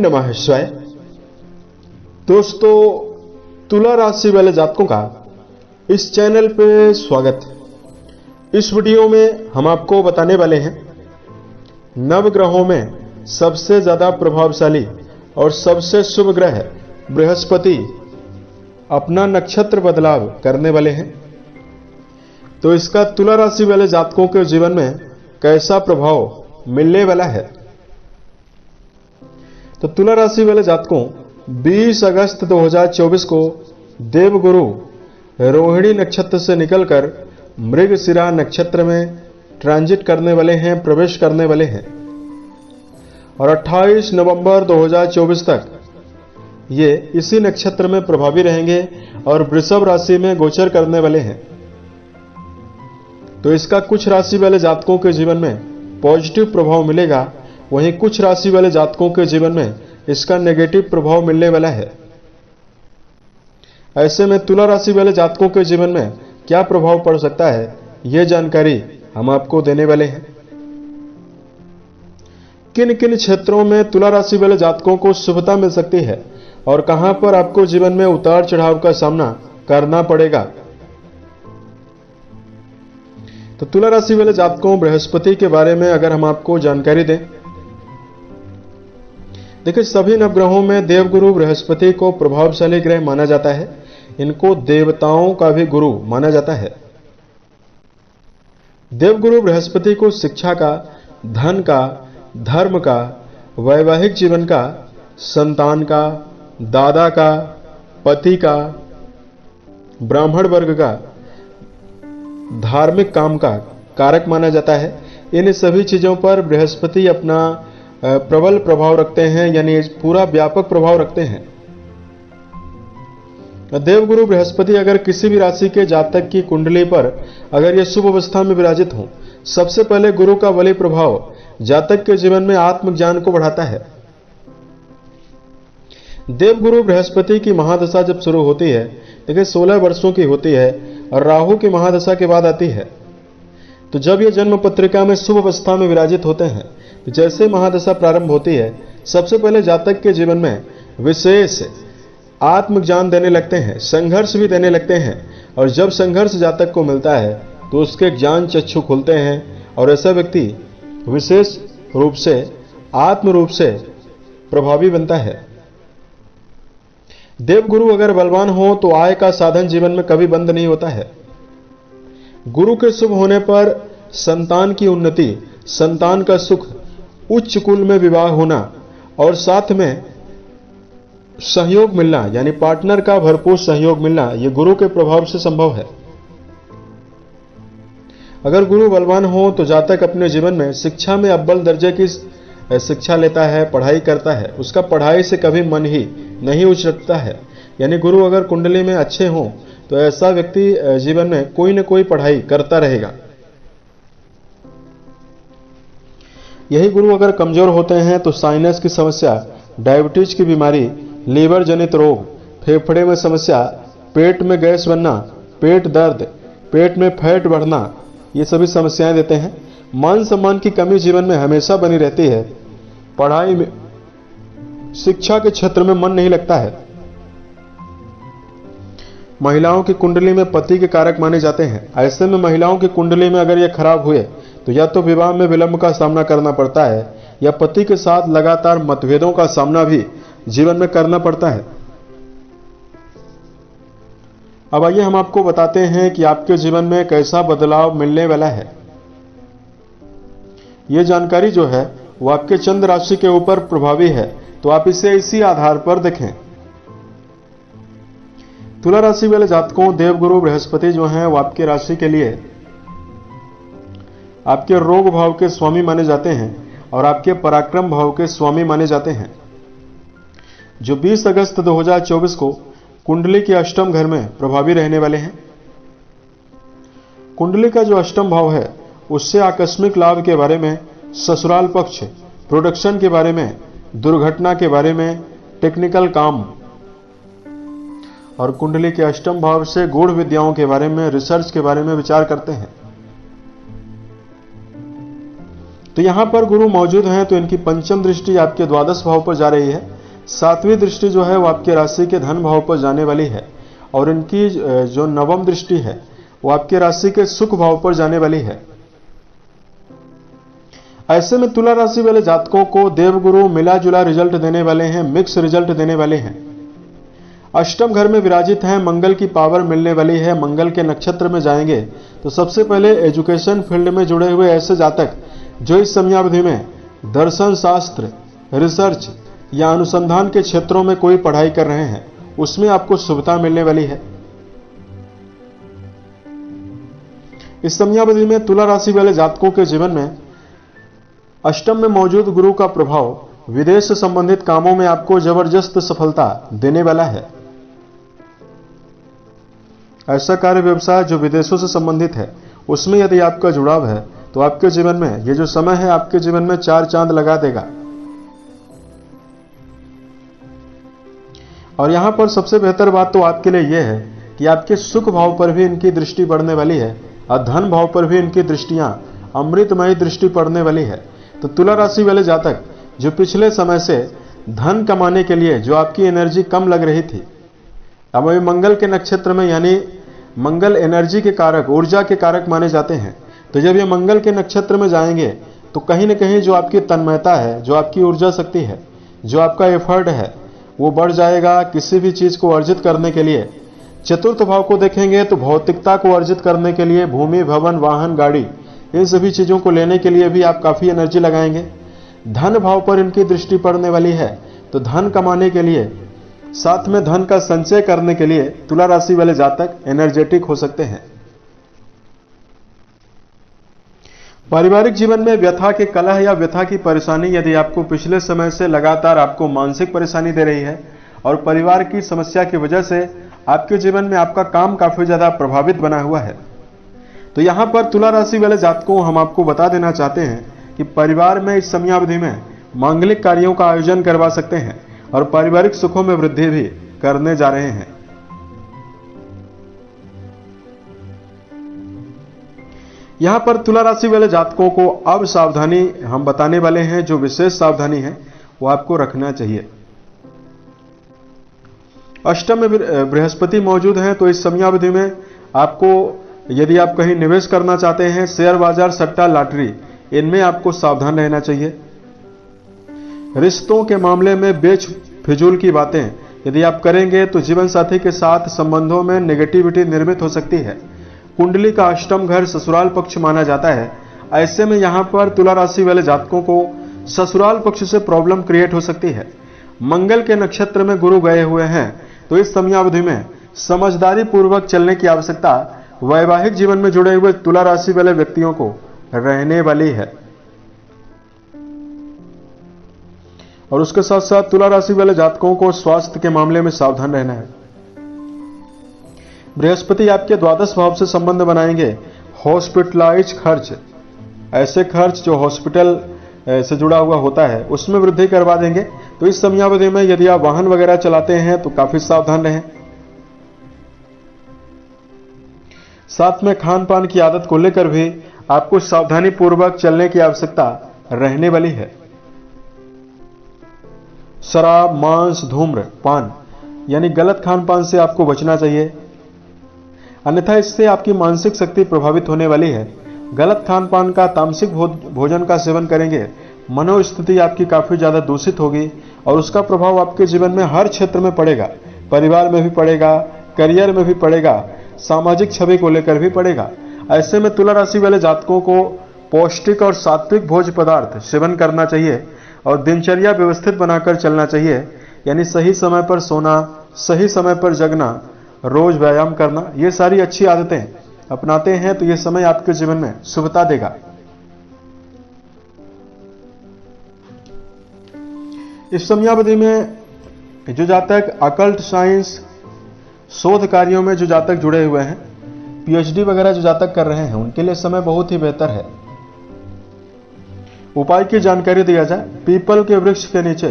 नमः शिवाय। दोस्तों, तुला राशि वाले जातकों का इस चैनल पे स्वागत है। इस वीडियो में हम आपको बताने वाले हैं नवग्रहों में सबसे ज्यादा प्रभावशाली और सबसे शुभ ग्रह बृहस्पति अपना नक्षत्र बदलाव करने वाले हैं। तो इसका तुला राशि वाले जातकों के जीवन में कैसा प्रभाव मिलने वाला है। तो तुला राशि वाले जातकों 20 अगस्त 2024 को देवगुरु रोहिणी नक्षत्र से निकलकर मृगशिरा नक्षत्र में ट्रांजिट करने वाले हैं, प्रवेश करने वाले हैं और 28 नवंबर 2024 तक ये इसी नक्षत्र में प्रभावी रहेंगे और वृषभ राशि में गोचर करने वाले हैं। तो इसका कुछ राशि वाले जातकों के जीवन में पॉजिटिव प्रभाव मिलेगा, वहीं कुछ राशि वाले जातकों के जीवन में इसका नेगेटिव प्रभाव मिलने वाला है। ऐसे में तुला राशि वाले जातकों के जीवन में क्या प्रभाव पड़ सकता है, यह जानकारी हम आपको देने वाले हैं। किन किन क्षेत्रों में तुला राशि वाले जातकों को शुभता मिल सकती है और कहां पर आपको जीवन में उतार चढ़ाव का सामना करना पड़ेगा। तो तुला राशि वाले जातकों बृहस्पति के बारे में अगर हम आपको जानकारी दें, देखिए सभी नवग्रहों में देवगुरु बृहस्पति को प्रभावशाली ग्रह माना जाता है। इनको देवताओं का भी गुरु माना जाता है। देवगुरु बृहस्पति को शिक्षा का, धन का, धर्म का, वैवाहिक जीवन का, संतान का, दादा का, पति का, ब्राह्मण वर्ग का, धार्मिक काम का कारक माना जाता है। इन सभी चीजों पर बृहस्पति अपना प्रबल प्रभाव रखते हैं, यानी पूरा व्यापक प्रभाव रखते हैं। देवगुरु बृहस्पति अगर किसी भी राशि के जातक की कुंडली पर अगर यह शुभ अवस्था में विराजित हो, सबसे पहले गुरु का बली प्रभाव जातक के जीवन में आत्मज्ञान को बढ़ाता है। देवगुरु बृहस्पति की महादशा जब शुरू होती है, देखिए 16 वर्षों की होती है और राहु की महादशा के बाद आती है। तो जब ये जन्म पत्रिका में शुभ अवस्था में विराजित होते हैं, तो जैसे महादशा प्रारंभ होती है, सबसे पहले जातक के जीवन में विशेष आत्मज्ञान देने लगते हैं, संघर्ष भी देने लगते हैं। और जब संघर्ष जातक को मिलता है तो उसके ज्ञान चक्षु खुलते हैं और ऐसा व्यक्ति विशेष रूप से आत्म रूप से प्रभावी बनता है। देवगुरु अगर बलवान हो तो आय का साधन जीवन में कभी बंद नहीं होता है। गुरु के शुभ होने पर संतान की उन्नति, संतान का सुख, उच्च कुल में विवाह होना और साथ में सहयोग मिलना, यानी पार्टनर का भरपूर सहयोग मिलना, यह गुरु के प्रभाव से संभव है। अगर गुरु बलवान हो तो जातक अपने जीवन में शिक्षा में अव्वल दर्जे की शिक्षा लेता है, पढ़ाई करता है, उसका पढ़ाई से कभी मन ही नहीं उच्च रखता है। यानी गुरु अगर कुंडली में अच्छे हों तो ऐसा व्यक्ति जीवन में कोई न कोई पढ़ाई करता रहेगा। यही गुरु अगर कमजोर होते हैं तो साइनस की समस्या, डायबिटीज की बीमारी, लीवर जनित रोग, फेफड़े में समस्या, पेट में गैस बनना, पेट दर्द, पेट में फैट बढ़ना, ये सभी समस्याएं देते हैं। मान सम्मान की कमी जीवन में हमेशा बनी रहती है। पढ़ाई में, शिक्षा के क्षेत्र में मन नहीं लगता है। महिलाओं की कुंडली में पति के कारक माने जाते हैं। ऐसे में महिलाओं की कुंडली में अगर ये खराब हुए तो या तो विवाह में विलंब का सामना करना पड़ता है या पति के साथ लगातार मतभेदों का सामना भी जीवन में करना पड़ता है। अब आइए हम आपको बताते हैं कि आपके जीवन में कैसा बदलाव मिलने वाला है। यह जानकारी जो है वो आपके चंद्र राशि के ऊपर प्रभावी है, तो आप इसे इसी आधार पर देखें। तुला राशि वाले जातकों, देवगुरु बृहस्पति जो हैं वो आपके राशि के लिए आपके रोग भाव के स्वामी माने जाते हैं और आपके पराक्रम भाव के स्वामी माने जाते हैं, जो 20 अगस्त 2024 को कुंडली के अष्टम घर में प्रभावी रहने वाले हैं। कुंडली का जो अष्टम भाव है उससे आकस्मिक लाभ के बारे में, ससुराल पक्ष, प्रोडक्शन के बारे में, दुर्घटना के बारे में, टेक्निकल काम और कुंडली के अष्टम भाव से गूढ़ विद्याओं के बारे में, रिसर्च के बारे में विचार करते हैं। तो यहां पर गुरु मौजूद हैं तो इनकी पंचम दृष्टि आपके द्वादश भाव पर जा रही है सातवीं दृष्टि जो है वो आपकी राशि के धन भाव पर जाने वाली है और इनकी जो नवम दृष्टि है वो आपकी राशि के सुख भाव पर जाने वाली है। ऐसे में तुला राशि वाले जातकों को देवगुरु मिला जुला रिजल्ट देने वाले हैं, मिक्स रिजल्ट देने वाले हैं। अष्टम घर में विराजित हैं, मंगल की पावर मिलने वाली है। मंगल के नक्षत्र में जाएंगे तो सबसे पहले एजुकेशन फील्ड में जुड़े हुए ऐसे जातक जो इस समयावधि में दर्शन शास्त्र, रिसर्च या अनुसंधान के क्षेत्रों में कोई पढ़ाई कर रहे हैं, उसमें आपको शुभता मिलने वाली है। इस समयावधि में तुला राशि वाले जातकों के जीवन में अष्टम में मौजूद गुरु का प्रभाव विदेश से संबंधित कामों में आपको जबरदस्त सफलता देने वाला है। ऐसा कार्य व्यवसाय जो विदेशों से संबंधित है उसमें यदि आपका जुड़ाव है तो आपके जीवन में ये जो समय है आपके जीवन में 4 चांद लगा देगा। और यहां पर सबसे बेहतर बात तो आपके लिए यह है कि आपके सुख भाव पर भी इनकी दृष्टि पड़ने वाली है और धन भाव पर भी इनकी दृष्टियां अमृतमयी दृष्टि पड़ने वाली है। तो तुला राशि वाले जातक जो पिछले समय से धन कमाने के लिए जो आपकी एनर्जी कम लग रही थी, अब अभी मंगल के नक्षत्र में, यानी मंगल एनर्जी के कारक, ऊर्जा के कारक माने जाते हैं, तो जब ये मंगल के नक्षत्र में जाएंगे तो कहीं ना कहीं जो आपकी तन्मयता है, जो आपकी ऊर्जा शक्ति है, जो आपका एफर्ट है वो बढ़ जाएगा। किसी भी चीज को अर्जित करने के लिए चतुर्थ भाव को देखेंगे तो भौतिकता को अर्जित करने के लिए भूमि, भवन, वाहन, गाड़ी, इन सभी चीजों को लेने के लिए भी आप काफी एनर्जी लगाएंगे। धन भाव पर इनकी दृष्टि पड़ने वाली है तो धन कमाने के लिए, साथ में धन का संचय करने के लिए तुला राशि वाले जातक एनर्जेटिक हो सकते हैं। पारिवारिक जीवन में व्यथा के कलह या व्यथा की परेशानी यदि आपको पिछले समय से लगातार आपको मानसिक परेशानी दे रही है और परिवार की समस्या की वजह से आपके जीवन में आपका काम काफी ज्यादा प्रभावित बना हुआ है, तो यहां पर तुला राशि वाले जातकों हम आपको बता देना चाहते हैं कि परिवार में इस समयावधि में मांगलिक कार्यों का आयोजन करवा सकते हैं और पारिवारिक सुखों में वृद्धि भी करने जा रहे हैं। यहां पर तुला राशि वाले जातकों को अब सावधानी हम बताने वाले हैं, जो विशेष सावधानी है वो आपको रखना चाहिए। अष्टम में बृहस्पति मौजूद हैं, तो इस समयावधि में आपको यदि आप कहीं निवेश करना चाहते हैं, शेयर बाजार, सट्टा, लॉटरी, इनमें आपको सावधान रहना चाहिए। रिश्तों के मामले में बेच फिजूल की बातें यदि आप करेंगे तो जीवन साथी के साथ संबंधों में नेगेटिविटी निर्मित हो सकती है। कुंडली का अष्टम घर ससुराल पक्ष माना जाता है। ऐसे में यहां पर तुला राशि वाले जातकों को ससुराल पक्ष से प्रॉब्लम क्रिएट हो सकती है। मंगल के नक्षत्र में गुरु गए हुए हैं, तो इस समयावधि में समझदारी पूर्वक चलने की आवश्यकता वैवाहिक जीवन में जुड़े हुए तुला राशि वाले व्यक्तियों को रहने वाली है। और उसके साथ साथ तुला राशि वाले जातकों को स्वास्थ्य के मामले में सावधान रहना है। बृहस्पति आपके द्वादश भाव से संबंध बनाएंगे। हॉस्पिटलाइज खर्च, ऐसे खर्च जो हॉस्पिटल से जुड़ा हुआ होता है, उसमें वृद्धि करवा देंगे। तो इस समयावधि में यदि आप वाहन वगैरह चलाते हैं तो काफी सावधान रहें। साथ में खान पान की आदत को लेकर भी आपको सावधानी पूर्वक चलने की आवश्यकता रहने वाली है। शराब, मांस, धूम्र, पान यानी गलत खान पान से आपको बचना चाहिए, अन्यथा इससे आपकी मानसिक शक्ति प्रभावित होने वाली है। गलत खान पान का, तामसिक भोजन का सेवन करेंगे, मनोस्थिति आपकी काफी ज्यादा दूषित होगी और उसका प्रभाव आपके जीवन में हर क्षेत्र में पड़ेगा। परिवार में भी पड़ेगा, करियर में भी पड़ेगा, सामाजिक छवि को लेकर भी पड़ेगा। ऐसे में तुला राशि वाले जातकों को पौष्टिक और सात्विक भोज्य पदार्थ सेवन करना चाहिए और दिनचर्या व्यवस्थित बनाकर चलना चाहिए, यानी सही समय पर सोना, सही समय पर जगना, रोज व्यायाम करना, ये सारी अच्छी आदतें अपनाते हैं तो ये समय आपके जीवन में शुभता देगा। इस समयावधि में जो जातक अकल्ट साइंस शोध कार्यों में जो जातक जुड़े हुए हैं, पीएचडी वगैरह जो जातक कर रहे हैं, उनके लिए समय बहुत ही बेहतर है। उपाय की जानकारी दिया जाए। पीपल के वृक्ष के नीचे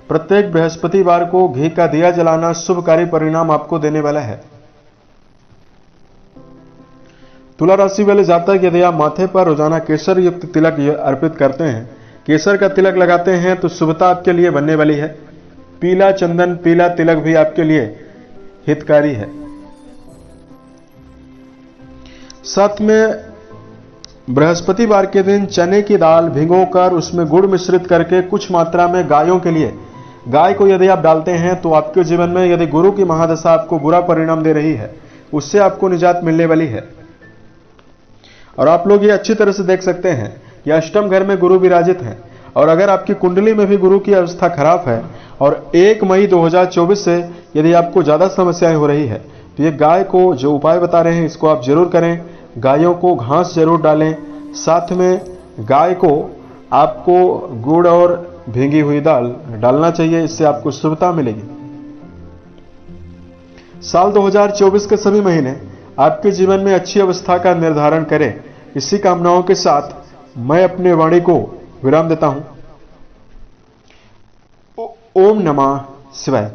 प्रत्येक बृहस्पतिवार को घी का दिया जलाना शुभकारी परिणाम आपको देने वाला है। तुला राशि वाले जातक यदि आप माथे पर रोजाना केसर युक्त तिलक अर्पित करते हैं, केसर का तिलक लगाते हैं, तो शुभता आपके लिए बनने वाली है। पीला चंदन, पीला तिलक भी आपके लिए हितकारी है। साथ में बृहस्पतिवार के दिन चने की दाल भिगोकर उसमें गुड़ मिश्रित करके कुछ मात्रा में गायों के लिए, गाय को यदि आप डालते हैं तो आपके जीवन में यदि गुरु की महादशा आपको बुरा परिणाम दे रही है, उससे आपको निजात मिलने वाली है। और आप लोग ये अच्छी तरह से देख सकते हैं कि अष्टम घर में गुरु विराजित हैं, और अगर आपकी कुंडली में भी गुरु की अवस्था खराब है और 1 मई 2024 से यदि आपको ज्यादा समस्याएं हो रही है, तो ये गाय को जो उपाय बता रहे हैं इसको आप जरूर करें। गायों को घास जरूर डालें, साथ में गाय को आपको गुड़ और भीगी हुई दाल डालना चाहिए, इससे आपको शुभता मिलेगी। साल 2024 के सभी महीने आपके जीवन में अच्छी अवस्था का निर्धारण करें। इसी कामनाओं के साथ मैं अपने वाणी को विराम देता हूं। ओम नमः शिवाय।